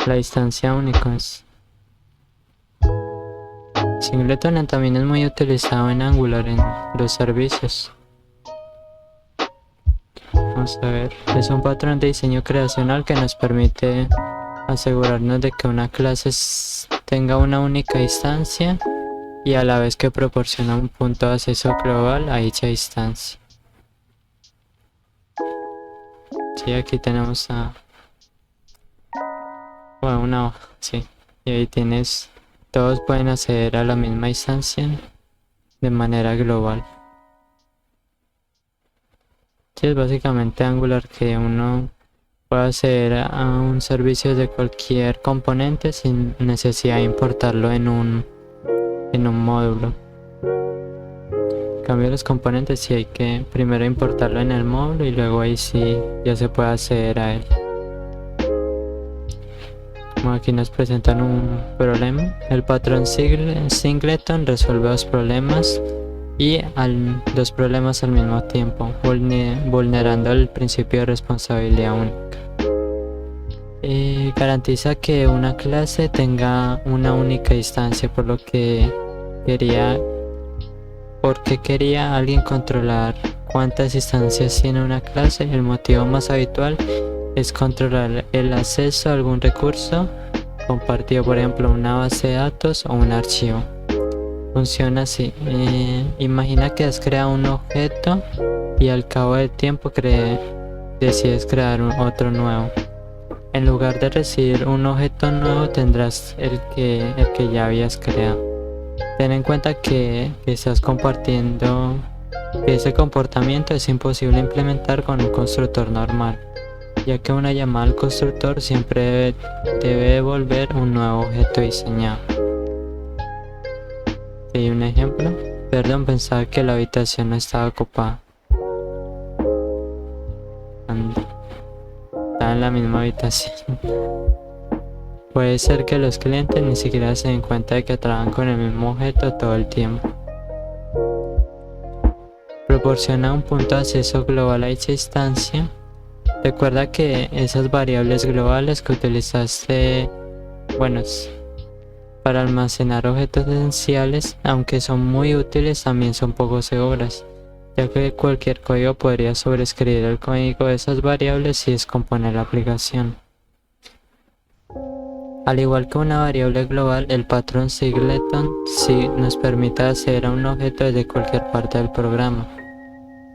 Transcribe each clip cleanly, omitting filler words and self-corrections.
La distancia única es. Singleton también es muy utilizado en Angular en los servicios. Vamos a ver, es un patrón de diseño creacional que nos permite asegurarnos de que una clase tenga una única instancia y a la vez que proporciona un punto de acceso global a dicha instancia. Sí, aquí tenemos una hoja, sí, y ahí tienes, todos pueden acceder a la misma instancia de manera global. Sí, es básicamente Angular, que uno puede acceder a un servicio de cualquier componente sin necesidad de importarlo en un módulo. En cambio, los componentes sí hay que primero importarlo en el módulo y luego ahí sí ya se puede acceder a él. Como aquí nos presentan un problema, el patrón singleton resuelve dos problemas y dos problemas al mismo tiempo, vulnerando el principio de responsabilidad única. Garantiza que una clase tenga una única instancia, por qué quería alguien controlar cuántas instancias tiene una clase. El motivo más habitual es controlar el acceso a algún recurso compartido, por ejemplo una base de datos o un archivo. Funciona así. Imagina que has creado un objeto y al cabo del tiempo decides crear otro nuevo. En lugar de recibir un objeto nuevo, tendrás el que ya habías creado. Ten en cuenta que estás compartiendo, que ese comportamiento es imposible implementar con un constructor normal, ya que una llamada al constructor siempre debe devolver un nuevo objeto diseñado. ¿Hay un ejemplo? Perdón, pensaba que la habitación no estaba ocupada. Está en la misma habitación. Puede ser que los clientes ni siquiera se den cuenta de que trabajan con el mismo objeto todo el tiempo. Proporciona un punto de acceso global a dicha instancia. Recuerda que esas variables globales que utilizaste, para almacenar objetos esenciales, aunque son muy útiles, también son poco seguras, ya que cualquier código podría sobreescribir el código de esas variables y descomponer la aplicación. Al igual que una variable global, el patrón singleton sí nos permite acceder a un objeto desde cualquier parte del programa.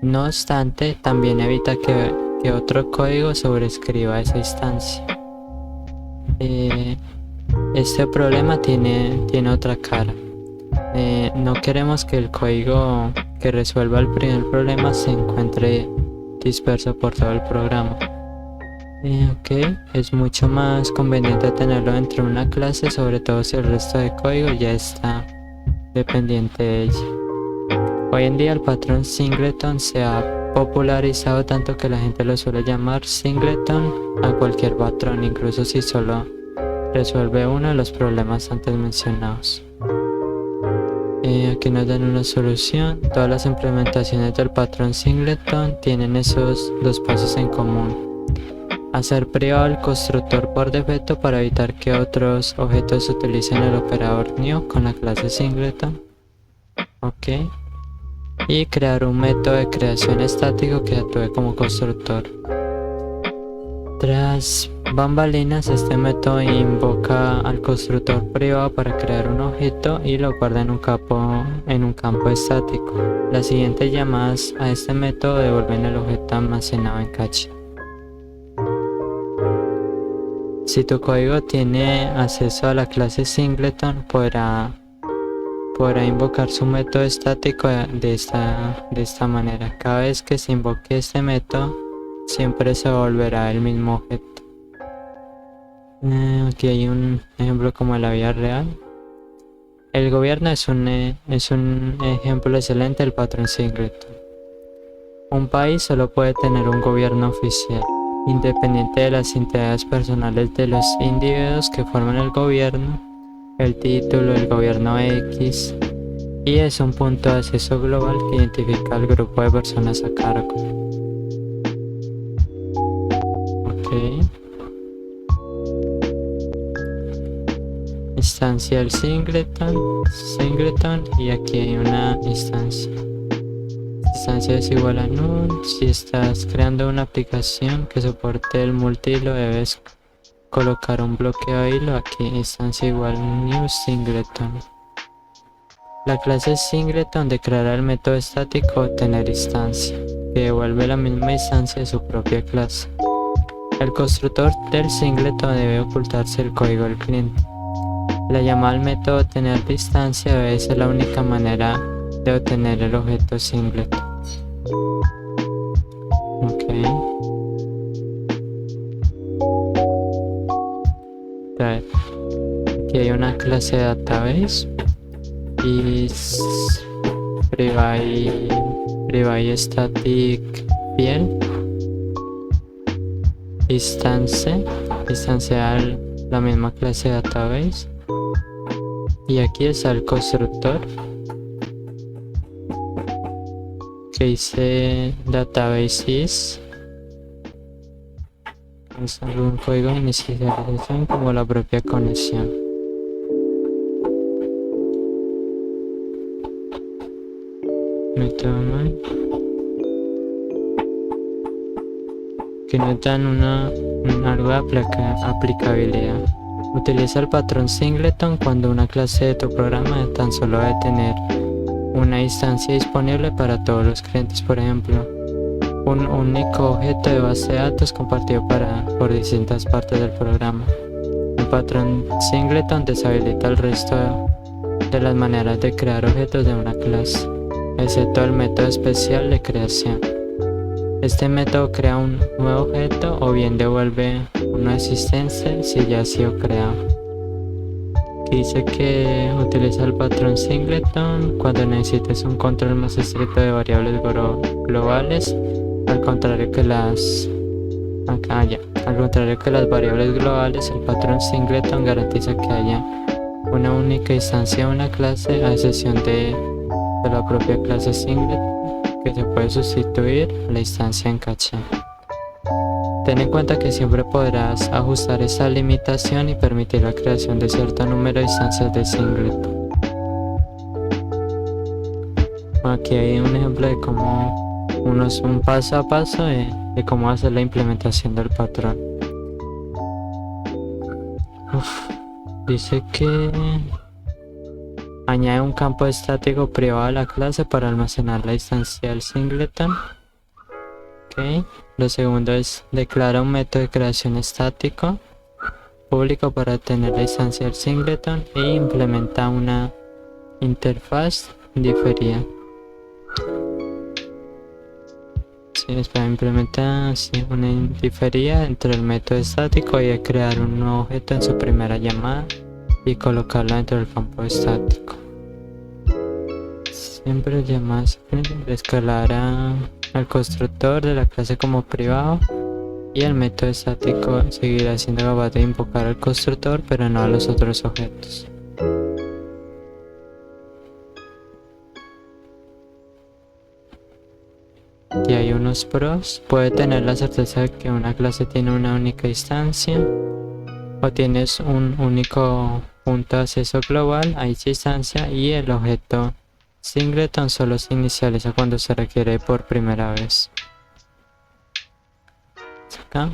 No obstante, también evita que otro código sobreescriba esa instancia. Este problema tiene otra cara. No queremos que el código que resuelva el primer problema se encuentre disperso por todo el programa. Es mucho más conveniente tenerlo dentro de una clase, sobre todo si el resto de código ya está dependiente de ella. Hoy en día el patrón singleton se ha popularizado tanto que la gente lo suele llamar singleton a cualquier patrón, incluso si solo resuelve uno de los problemas antes mencionados. Aquí nos dan una solución. Todas las implementaciones del patrón singleton tienen esos dos pasos en común. Hacer privado el constructor por defecto para evitar que otros objetos utilicen el operador new con la clase singleton. Y crear un método de creación estático que actúe como constructor. Tras bambalinas, este método invoca al constructor privado para crear un objeto y lo guarda en un campo estático. Las siguientes llamadas a este método devuelven el objeto almacenado en caché. Si tu código tiene acceso a la clase singleton, podrá invocar su método estático de esta manera. Cada vez que se invoque este método, siempre se volverá el mismo objeto. Aquí hay un ejemplo como en la vida real. El gobierno es un ejemplo excelente del patrón singleton. Un país solo puede tener un gobierno oficial, independiente de las identidades personales de los individuos que forman el gobierno, el título, el gobierno X, y es un punto de acceso global que identifica al grupo de personas a cargo. instancia del singleton, y aquí hay una instancia. Instancia es igual a null. Si estás creando una aplicación que soporte el multihilo, debes colocar un bloqueo de hilo. Aquí instancia igual new singleton. La clase singleton declara el método estático obtener instancia, que devuelve la misma instancia de su propia clase. El constructor del singleton debe ocultarse el código del cliente. La llamada al método obtener distancia debe ser la única manera de obtener el objeto singleton. Ok. Aquí hay una clase de database y private static field instanciar la misma clase de database, y aquí está el constructor que dice database is, es algún código de inicialización como la propia conexión. Que nos dan algo de aplicabilidad. Utiliza el patrón singleton cuando una clase de tu programa tan solo debe tener una instancia disponible para todos los clientes. Por ejemplo, un único objeto de base de datos compartido por distintas partes del programa. El patrón singleton deshabilita el resto de las maneras de crear objetos de una clase, excepto el método especial de creación. Este método crea un nuevo objeto o bien devuelve uno existente si ya ha sido creado. Aquí dice que utiliza el patrón singleton cuando necesites un control más estricto de variables globales, al contrario que las variables globales. El patrón singleton garantiza que haya una única instancia de una clase, a excepción de la propia clase singleton, que se puede sustituir a la instancia en caché. Ten en cuenta que siempre podrás ajustar esta limitación y permitir la creación de cierto número de instancias de singleton. Aquí hay un ejemplo de cómo un paso a paso de cómo hacer la implementación del patrón. Dice que añade un campo estático privado a la clase para almacenar la instancia del singleton. Okay. Lo segundo es declara un método de creación estático público para obtener la instancia del singleton e implementa una interfaz diferida. Implementa una diferida entre el método estático y crear un nuevo objeto en su primera llamada y colocarlo dentro del campo estático. Siempre llamadas escalará al constructor de la clase como privado, y el método estático seguirá siendo capaz de invocar al constructor pero no a los otros objetos. Y hay unos pros: puede tener la certeza de que una clase tiene una única instancia, o tienes un único punto de acceso global a dicha instancia, y el objeto singleton solo se inicializa cuando se requiere por primera vez. Acá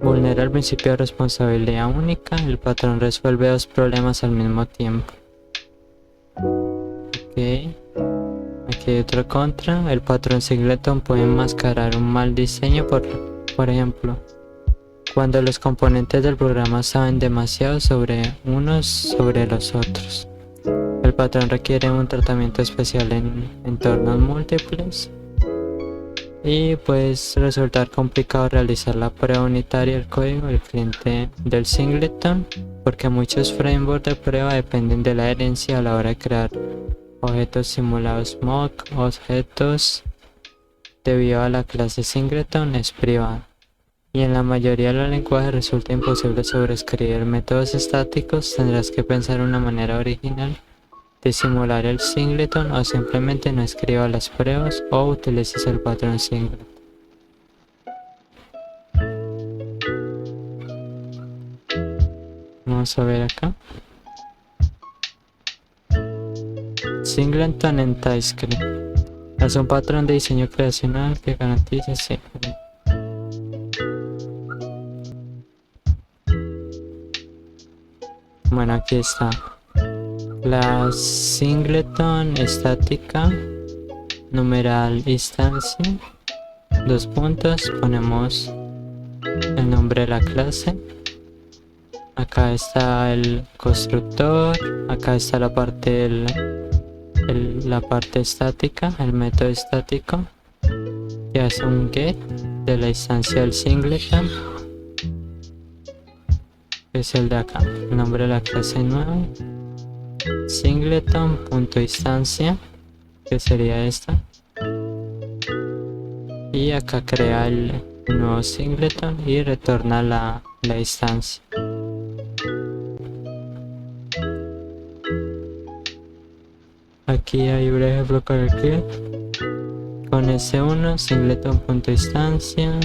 vulnera el principio de responsabilidad única. El patrón resuelve dos problemas al mismo tiempo. Okay. Aquí hay otro contra. El patrón singleton puede enmascarar un mal diseño, por ejemplo, cuando los componentes del programa saben demasiado sobre los otros. El patrón requiere un tratamiento especial en entornos múltiples, y puede resultar complicado realizar la prueba unitaria del código del cliente del singleton, porque muchos frameworks de prueba dependen de la herencia a la hora de crear objetos simulados mock. Objetos debido a la clase singleton es privada, y en la mayoría de los lenguajes resulta imposible sobreescribir métodos estáticos. Tendrás que pensar una manera original de simular el singleton, o simplemente no escribas las pruebas o utilices el patrón singleton. Vamos a ver acá. Singleton en TypeScript. Es un patrón de diseño creacional que garantiza Bueno, aquí está. La singleton estática, numeral instancia, dos puntos, ponemos el nombre de la clase. Acá está el constructor, acá está la parte la parte estática, el método estático, y hace un get de la instancia del singleton, que es el de acá, el nombre de la clase nueva, singleton.instancia, que sería esta, y acá crea el nuevo singleton y retorna la instancia. Aquí hay un ejemplo con el clip, con S1 singleton.instancia.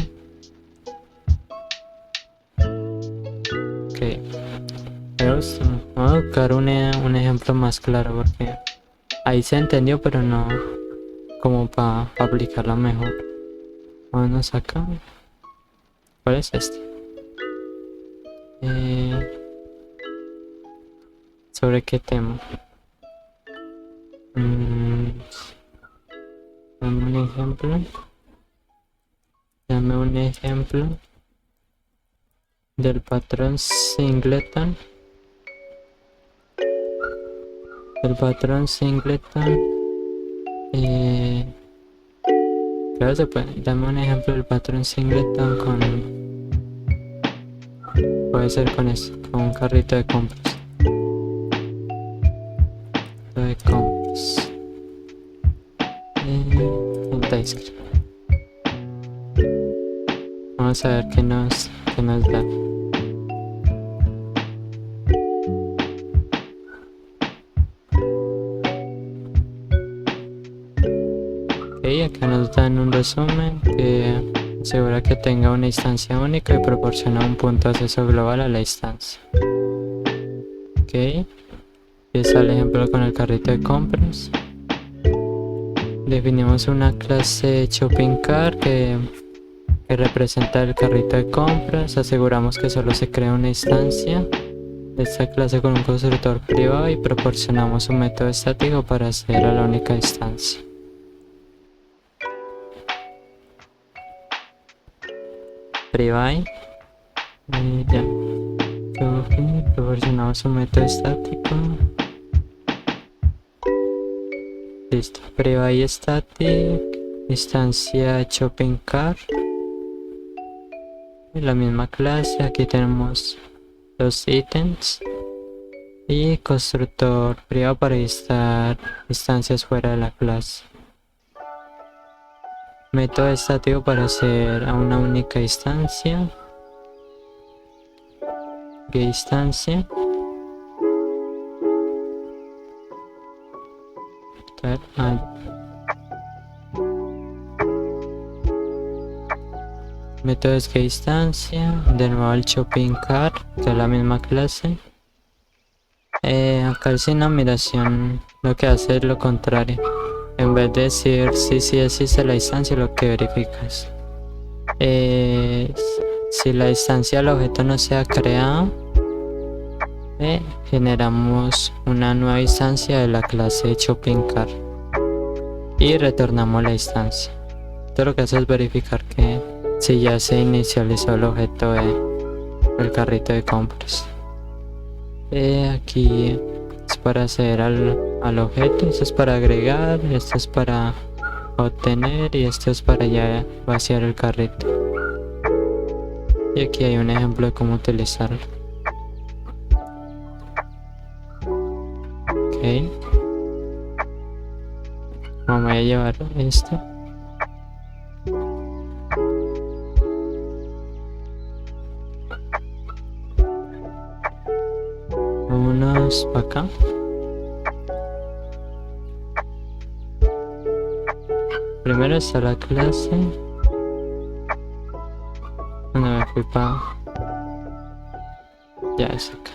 Ok, pero vamos a buscar un ejemplo más claro, porque ahí se entendió, pero no como para aplicarlo mejor. Vámonos acá. ¿Cuál es este? ¿Sobre qué tema? Dame un ejemplo del patrón singleton. Claro, se puede. Dame un ejemplo del patrón singleton puede ser con eso, con un carrito de compras. En TypeScript. Vamos a ver qué nos da. Ok, acá nos dan un resumen que asegura que tenga una instancia única y proporciona un punto de acceso global a la instancia. Ok, y está el ejemplo con el carrito de compras. Definimos una clase shopping cart que representa el carrito de compras. Aseguramos que solo se crea una instancia de esta clase con un constructor privado y proporcionamos un método estático para acceder a la única instancia. Private, ya. Proporcionamos un método estático. Listo. Private static, instancia shopping cart. En la misma clase, aquí tenemos los ítems y constructor privado para instalar instancias fuera de la clase. Método estático para hacer a una única instancia. Instancia. Método es instancia. De nuevo el shopping cart, que es la misma clase. Acá el sin numeración lo que hace es lo contrario. En vez de decir si existe la instancia, lo que verificas si la instancia del objeto no se ha creado, generamos una nueva instancia de la clase shopping cart y retornamos la instancia. Esto lo que hace es verificar que si ya se inicializó el objeto del carrito de compras. Aquí es para acceder al objeto, esto es para agregar, esto es para obtener y esto es para ya vaciar el carrito. Y aquí hay un ejemplo de cómo utilizarlo. Ok, vamos a llevar esto. Vámonos para acá. Primero está la clase. Bueno, me fui para... Ya es acá.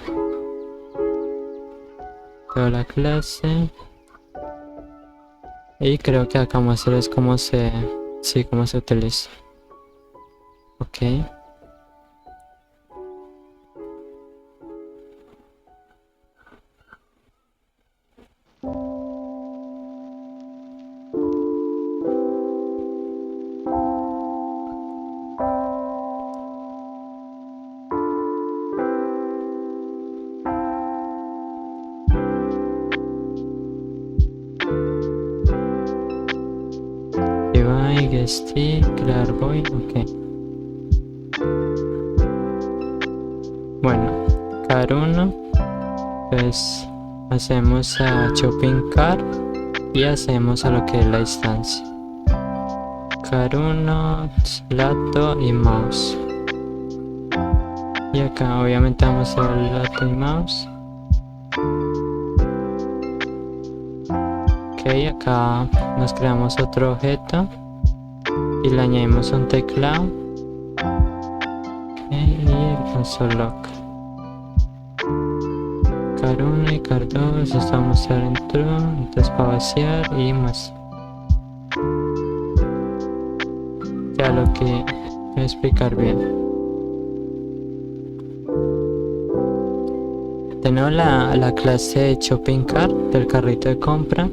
Toda la clase. Y creo que acá muestras cómo se, sí, cómo se utiliza. Ok. Divide, Gesti, Clarvoy, ok. Bueno, car 1, pues hacemos a shopping cart y hacemos a lo que es la instancia. Car 1, lato y mouse. Y acá obviamente vamos a ver lato y mouse. Ok, acá nos creamos otro objeto y le añadimos un teclado. Ok, y el console lock. Car 1 y car 2, esto vamos a mostrar en true, entonces para vaciar y más. Ya lo que voy a explicar bien. Tenemos la clase de shopping cart del carrito de compra.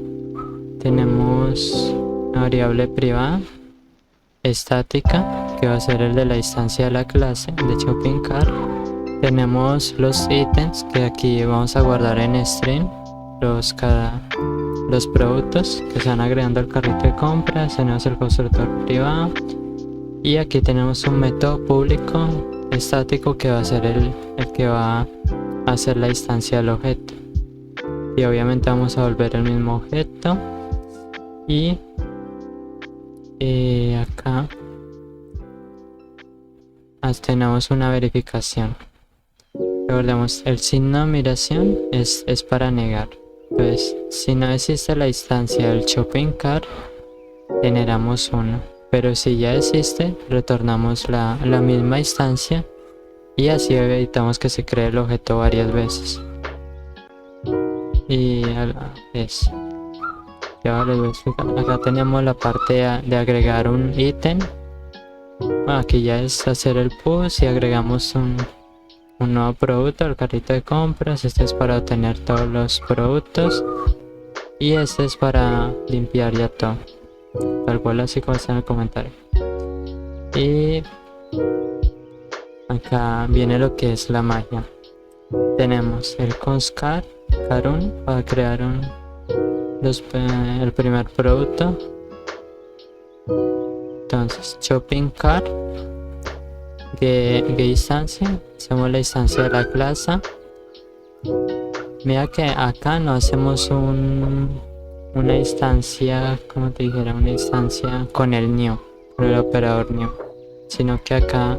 Tenemos una variable privada estática que va a ser el de la instancia de la clase de shopping cart. Tenemos los ítems que aquí vamos a guardar en string, los productos que se van agregando al carrito de compra. Tenemos el constructor privado y aquí tenemos un método público estático que va a ser el que va a hacer la instancia del objeto, y obviamente vamos a volver el mismo objeto. Y acá tenemos una verificación. Recordemos, el signo de admiración es para negar. Entonces, si no existe la instancia del shopping cart, generamos uno, pero si ya existe, retornamos la misma instancia y así evitamos que se cree el objeto varias veces. Y es, ya les voy a explicar. Acá tenemos la parte de agregar un ítem. Bueno, aquí ya es hacer el push y agregamos un nuevo producto al carrito de compras. Este es para obtener todos los productos y este es para limpiar ya todo, tal cual así como está en el comentario. Y acá viene lo que es la magia. Tenemos el conscar car 1 para crear el primer producto. Entonces shopping cart get instancia, hacemos la instancia de la clase. Mira que acá no hacemos una instancia, como te dijera, una instancia con el new, con el operador new, sino que acá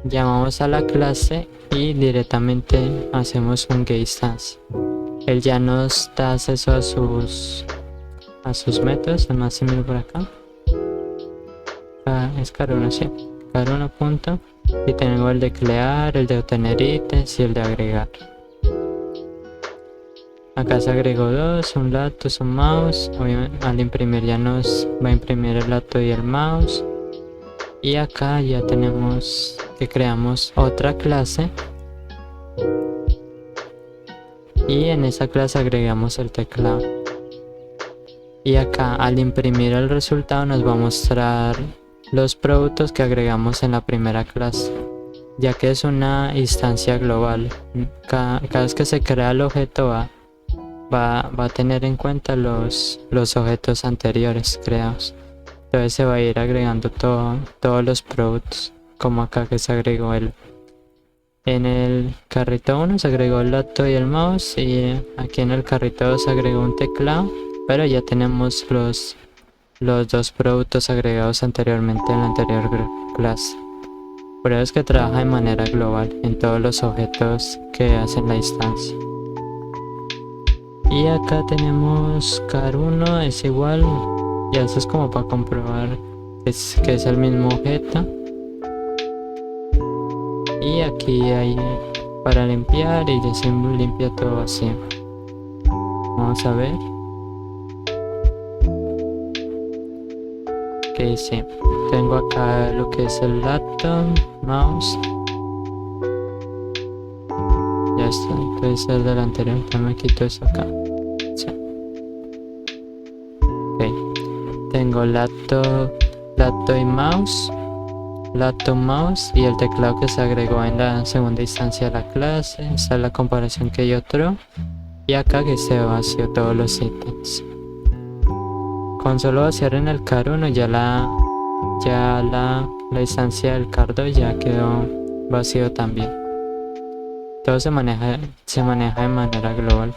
llamamos a la clase y directamente hacemos un getInstance. Él ya nos da acceso a sus métodos. Es más similar por acá. Es car1, sí, car1 punto, y tengo el de crear, el de obtener ítems y el de agregar. Acá se agregó dos, un lato, un mouse. Obviamente, al imprimir ya nos va a imprimir el lato y el mouse. Y acá ya tenemos que creamos otra clase y en esa clase agregamos el teclado. Y acá al imprimir el resultado nos va a mostrar los productos que agregamos en la primera clase, ya que es una instancia global. Cada vez que se crea el objeto va a tener en cuenta los objetos anteriores creados. Entonces se va a ir agregando todos los productos, como acá que se agregó en el carrito 1 se agregó el lato y el mouse, y aquí en el carrito 2 se agregó un teclado, pero ya tenemos los dos productos agregados anteriormente en la anterior clase. Por eso es que trabaja de manera global en todos los objetos que hacen la instancia. Y acá tenemos car1 es igual, y eso es como para comprobar que es el mismo objeto. Y aquí hay para limpiar y ya se limpia todo así. Vamos a ver. Ok, sí. Tengo acá lo que es el laptop, mouse. Ya está. Entonces el del anterior, ya me quito eso acá. Sí. Ok. Tengo laptop y mouse. Laptop, mouse y el teclado que se agregó en la segunda instancia de la clase. Esta es la comparación que yo traigo. Y acá que se vació todos los ítems. Con solo vaciar en el car 1 la instancia del car 2 ya quedó vacío también. Todo se maneja de manera global.